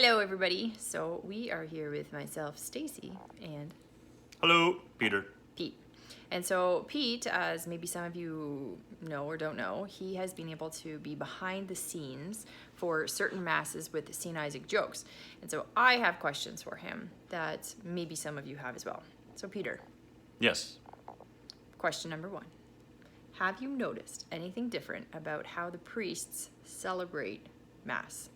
Hello, everybody. So we are here with myself, Stacey, and Hello, Peter. Pete. And so Pete, as maybe some of you know or don't know, he has been able to be behind the scenes for certain masses with St. Isaac Jogues. And so I have questions for him that maybe some of you have as well. So Peter, Yes. question number one. Have you noticed anything different about how the priests celebrate Mass?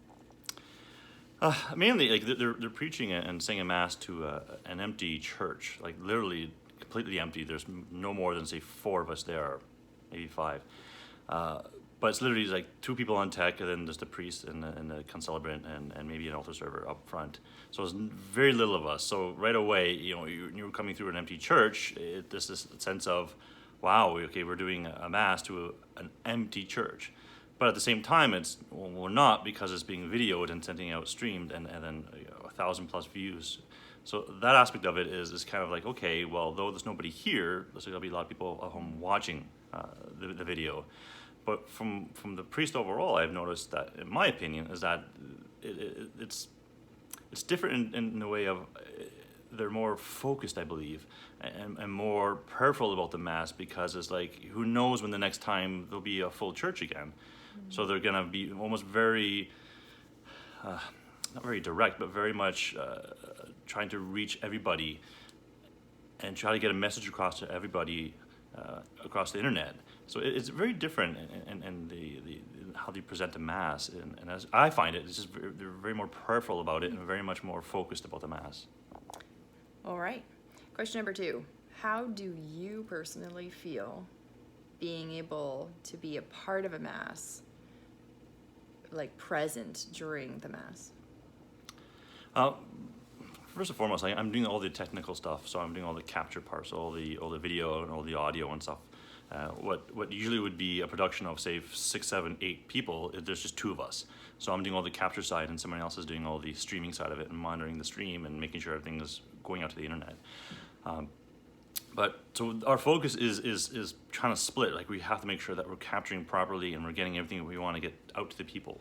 Mainly, like they're preaching and saying a mass to an empty church, like literally completely empty. There's no more than say 4 of us there, maybe 5. But it's literally like 2 people on tech, and then just the priest and the concelebrant and maybe an altar server up front. So it's very little of us. So right away, you're coming through an empty church. There's this sense of, wow, okay, we're doing a mass to an empty church. But at the same time, we're not, because it's being videoed and sending out streamed and then 1,000+ views. So that aspect of it is kind of like, okay, well, though there's nobody here, there'll be a lot of people at home watching the video. But from the priest overall, I've noticed that, in my opinion, is that it's different in the way of they're more focused, I believe, and more prayerful about the Mass, because it's like, who knows when the next time there'll be a full church again. So they're going to be almost very, not very direct, but very much trying to reach everybody and try to get a message across to everybody across the internet. So it's very different in the how they present the Mass. And as I find it, it's just they're very more prayerful about it and very much more focused about the Mass. All right. Question number 2. How do you personally feel being able to be a part of a Mass, like present during the Mass? First and foremost, I'm doing all the technical stuff. So I'm doing all the capture parts, all the video and all the audio and stuff. What usually would be a production of, say, 6, 7, 8 people, there's just 2 of us. So I'm doing all the capture side, and someone else is doing all the streaming side of it and monitoring the stream and making sure everything is going out to the internet. But so our focus is trying to split. Like, we have to make sure that we're capturing properly and we're getting everything that we want to get out to the people.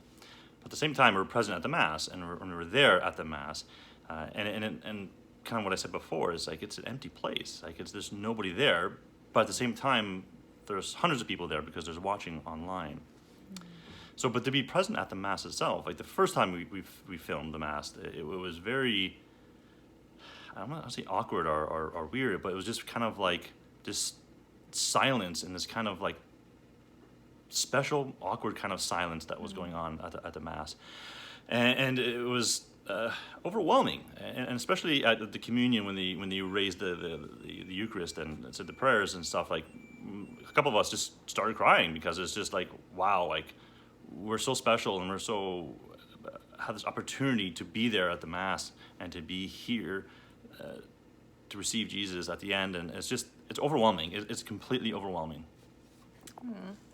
But at the same time, we're present at the Mass, and we're there at the Mass, and kind of what I said before is like, it's an empty place. Like, there's nobody there, but at the same time, there's hundreds of people there because there's watching online. So, but to be present at the Mass itself, like the first time we filmed the Mass, it was very, I don't want to say awkward or weird, but it was just kind of like this silence and this kind of like special, awkward kind of silence that was going on at the Mass. And it was overwhelming, and especially at the communion when they raised the Eucharist and said the prayers and stuff. Like, a couple of us just started crying, because it's just like, wow, like, we're so special, and we're so have this opportunity to be there at the Mass and to be here to receive Jesus at the end, and it's overwhelming. It's completely overwhelming.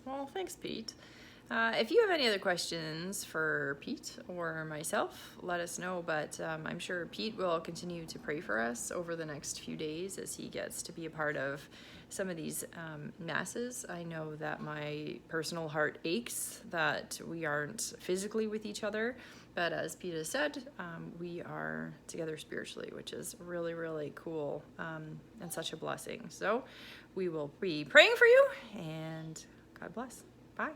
Well, thanks, Pete. If you have any other questions for Pete or myself, let us know. But I'm sure Pete will continue to pray for us over the next few days as he gets to be a part of some of these masses. I know that my personal heart aches that we aren't physically with each other. But as Pete has said, we are together spiritually, which is really, really cool and such a blessing. So we will be praying for you, and God bless. Bye.